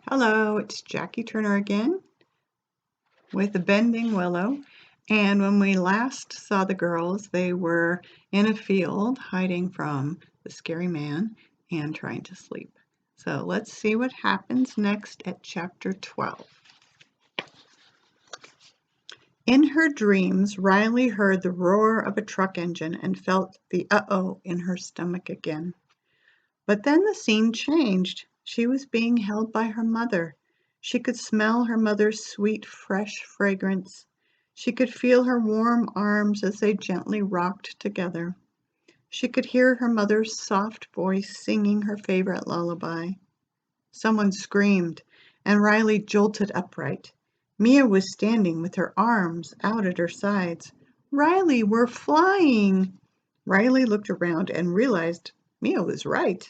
Hello, it's Jackie Turner again with the Bending Willow. And when we last saw the girls, they were in a field hiding from the scary man and trying to sleep. So let's see what happens next at chapter 12. In her dreams, Riley heard the roar of a truck engine and felt the uh-oh in her stomach again. But then the scene changed. She was being held by her mother. She could smell her mother's sweet, fresh fragrance. She could feel her warm arms as they gently rocked together. She could hear her mother's soft voice singing her favorite lullaby. Someone screamed, and Riley jolted upright. Mia was standing with her arms out at her sides. "Riley, we're flying!" Riley looked around and realized Mia was right.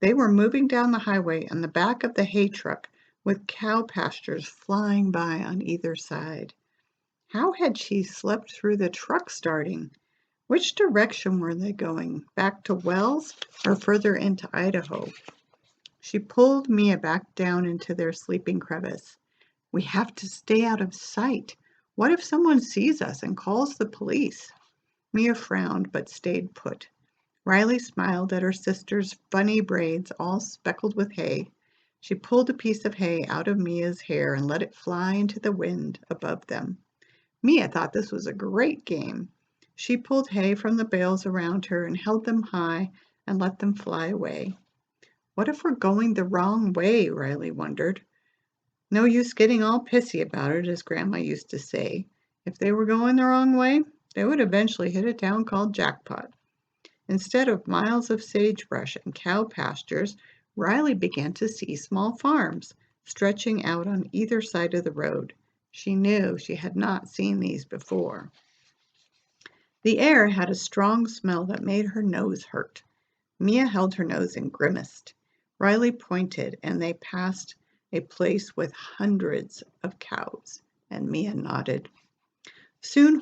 They were moving down the highway on the back of the hay truck with cow pastures flying by on either side. How had she slept through the truck starting? Which direction were they going? Back to Wells or further into Idaho? She pulled Mia back down into their sleeping crevice. "We have to stay out of sight. What if someone sees us and calls the police?" Mia frowned but stayed put. Riley smiled at her sister's funny braids all speckled with hay. She pulled a piece of hay out of Mia's hair and let it fly into the wind above them. Mia thought this was a great game. She pulled hay from the bales around her and held them high and let them fly away. "What if we're going the wrong way?" Riley wondered. No use getting all pissy about it, as Grandma used to say. If they were going the wrong way, they would eventually hit a town called Jackpot. Instead of miles of sagebrush and cow pastures, Riley began to see small farms stretching out on either side of the road. She knew she had not seen these before. The air had a strong smell that made her nose hurt. Mia held her nose and grimaced. Riley pointed, and they passed a place with hundreds of cows, and Mia nodded. Soon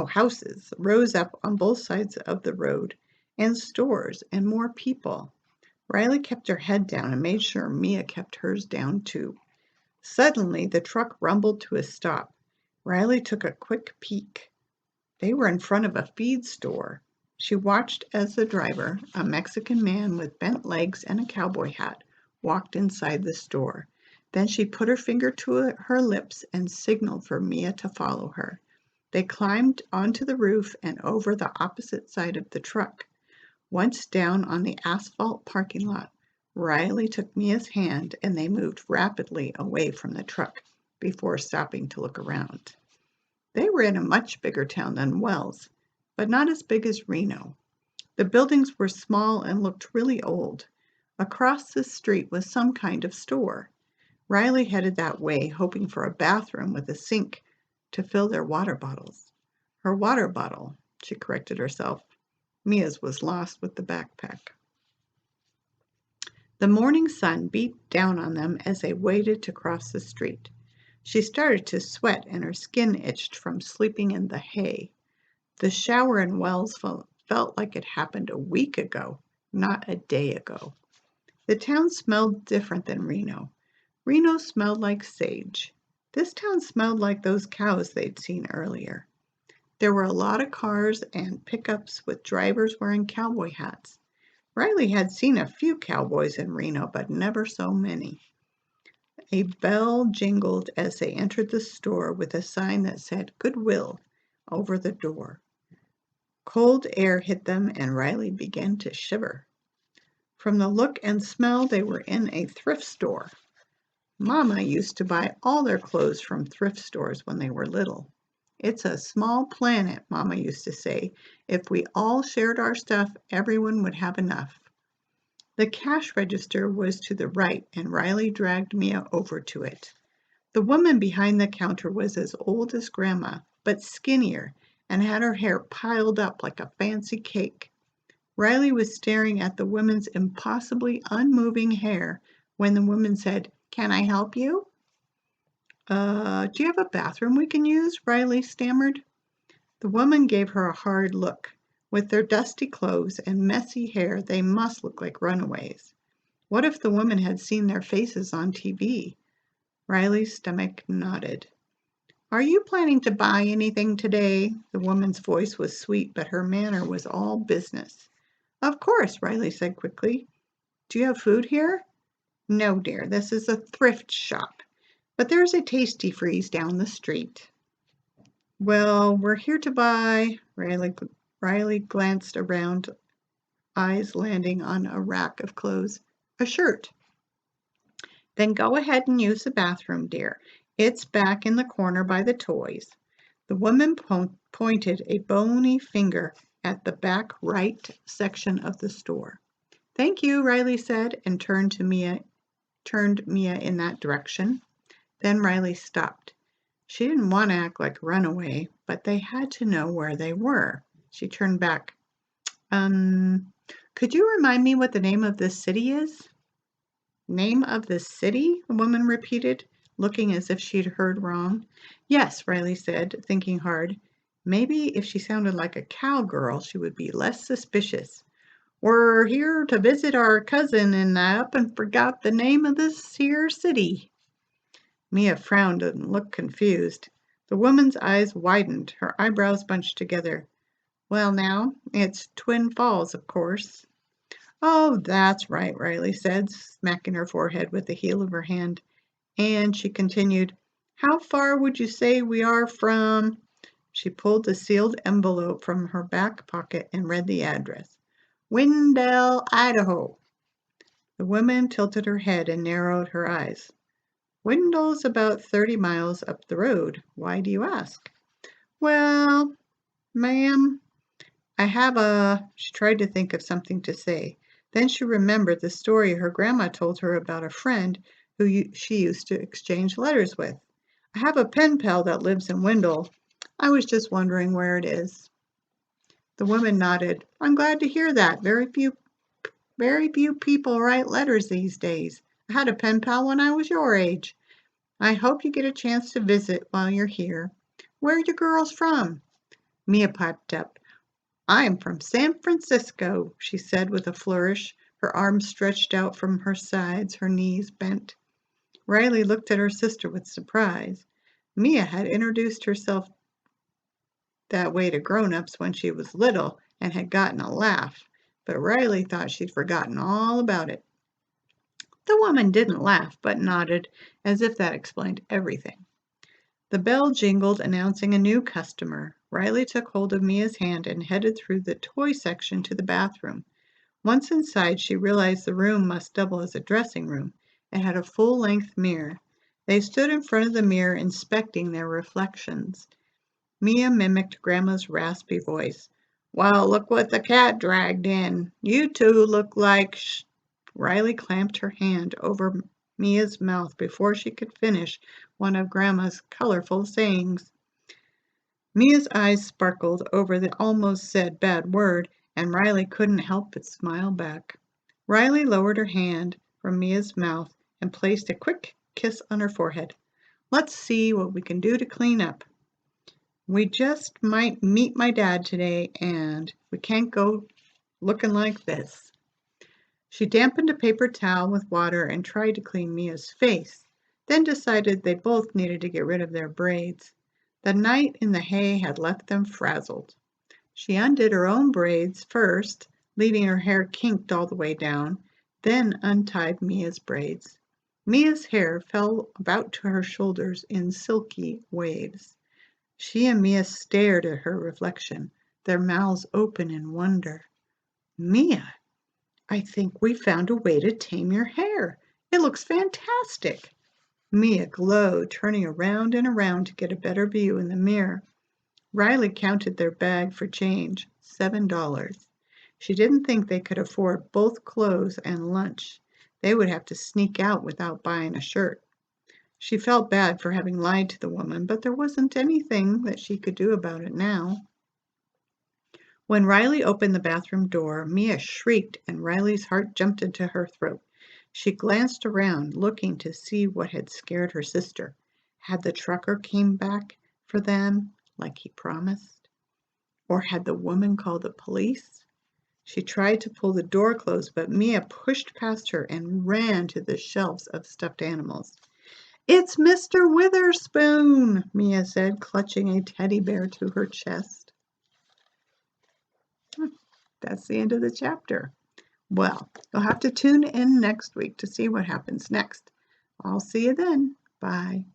houses rose up on both sides of the road, and stores and more people. Riley kept her head down and made sure Mia kept hers down too. Suddenly, the truck rumbled to a stop. Riley took a quick peek. They were in front of a feed store. She watched as the driver, a Mexican man with bent legs and a cowboy hat, walked inside the store. Then she put her finger to her lips and signaled for Mia to follow her. They climbed onto the roof and over the opposite side of the truck. Once down on the asphalt parking lot, Riley took Mia's hand and they moved rapidly away from the truck before stopping to look around. They were in a much bigger town than Wells, but not as big as Reno. The buildings were small and looked really old. Across the street was some kind of store. Riley headed that way, hoping for a bathroom with a sink to fill their water bottles. Her water bottle, she corrected herself. Mia's was lost with the backpack. The morning sun beat down on them as they waited to cross the street. She started to sweat and her skin itched from sleeping in the hay. The shower in Wells felt like it happened a week ago, not a day ago. The town smelled different than Reno. Reno smelled like sage. This town smelled like those cows they'd seen earlier. There were a lot of cars and pickups with drivers wearing cowboy hats. Riley had seen a few cowboys in Reno, but never so many. A bell jingled as they entered the store with a sign that said Goodwill over the door. Cold air hit them and Riley began to shiver. From the look and smell, they were in a thrift store. Mama used to buy all their clothes from thrift stores when they were little. "It's a small planet," Mama used to say. "If we all shared our stuff, everyone would have enough." The cash register was to the right, and Riley dragged Mia over to it. The woman behind the counter was as old as Grandma, but skinnier, and had her hair piled up like a fancy cake. Riley was staring at the woman's impossibly unmoving hair when the woman said, "Can I help you?" Do you have a bathroom we can use?" Riley stammered. The woman gave her a hard look. With their dusty clothes and messy hair, they must look like runaways. What if the woman had seen their faces on TV? Riley's stomach nodded. Are you planning to buy anything today? The woman's voice was sweet, but her manner was all business. Of course, Riley said quickly. Do you have food here? No, dear, this is a thrift shop, but there's a tasty freeze down the street. Well, we're here to buy. Riley glanced around, eyes landing on a rack of clothes. A shirt. Then go ahead and use the bathroom, dear. It's back in the corner by the toys. The woman pointed a bony finger at the back right section of the store. Thank you, Riley said, and turned Mia in that direction. Then Riley stopped. She didn't want to act like a runaway, but they had to know where they were. She turned back. Could you remind me what the name of this city is? Name of the city? The woman repeated, looking as if she'd heard wrong. Yes, Riley said, thinking hard. Maybe if she sounded like a cowgirl, she would be less suspicious. We're here to visit our cousin, and I up and forgot the name of this here city. Mia frowned and looked confused. The woman's eyes widened, her eyebrows bunched together. Well, now, it's Twin Falls, of course. Oh, that's right, Riley said, smacking her forehead with the heel of her hand. And she continued, how far would you say we are from... She pulled a sealed envelope from her back pocket and read the address. Wendell, Idaho. The woman tilted her head and narrowed her eyes. Wendell's about 30 miles up the road. Why do you ask? Well, ma'am, She tried to think of something to say. Then she remembered the story her grandma told her about a friend who she used to exchange letters with. I have a pen pal that lives in Wendell. I was just wondering where it is. The woman nodded. I'm glad to hear that. Very few people write letters these days. I had a pen pal when I was your age. I hope you get a chance to visit while you're here. Where are you girls from? Mia piped up. I'm from San Francisco, she said with a flourish, her arms stretched out from her sides, her knees bent. Riley looked at her sister with surprise. Mia had introduced herself that way to grown-ups when she was little and had gotten a laugh, but Riley thought she'd forgotten all about it. The woman didn't laugh, but nodded, as if that explained everything. The bell jingled, announcing a new customer. Riley took hold of Mia's hand and headed through the toy section to the bathroom. Once inside, she realized the room must double as a dressing room. It had a full-length mirror. They stood in front of the mirror, inspecting their reflections. Mia mimicked Grandma's raspy voice. Well, look what the cat dragged in. You two look like... Riley clamped her hand over Mia's mouth before she could finish one of Grandma's colorful sayings. Mia's eyes sparkled over the almost said bad word, and Riley couldn't help but smile back. Riley lowered her hand from Mia's mouth and placed a quick kiss on her forehead. Let's see what we can do to clean up. We just might meet my dad today, and we can't go looking like this. She dampened a paper towel with water and tried to clean Mia's face, then decided they both needed to get rid of their braids. The night in the hay had left them frazzled. She undid her own braids first, leaving her hair kinked all the way down, then untied Mia's braids. Mia's hair fell about to her shoulders in silky waves. She and Mia stared at her reflection, their mouths open in wonder. Mia, I think we found a way to tame your hair. It looks fantastic. Mia glowed, turning around and around to get a better view in the mirror. Riley counted their bag for change, $7. She didn't think they could afford both clothes and lunch. They would have to sneak out without buying a shirt. She felt bad for having lied to the woman, but there wasn't anything that she could do about it now. When Riley opened the bathroom door, Mia shrieked and Riley's heart jumped into her throat. She glanced around, looking to see what had scared her sister. Had the trucker came back for them, like he promised? Or had the woman called the police? She tried to pull the door closed, but Mia pushed past her and ran to the shelves of stuffed animals. "It's Mr. Witherspoon," Mia said, clutching a teddy bear to her chest. That's the end of the chapter. Well, you'll have to tune in next week to see what happens next. I'll see you then. Bye.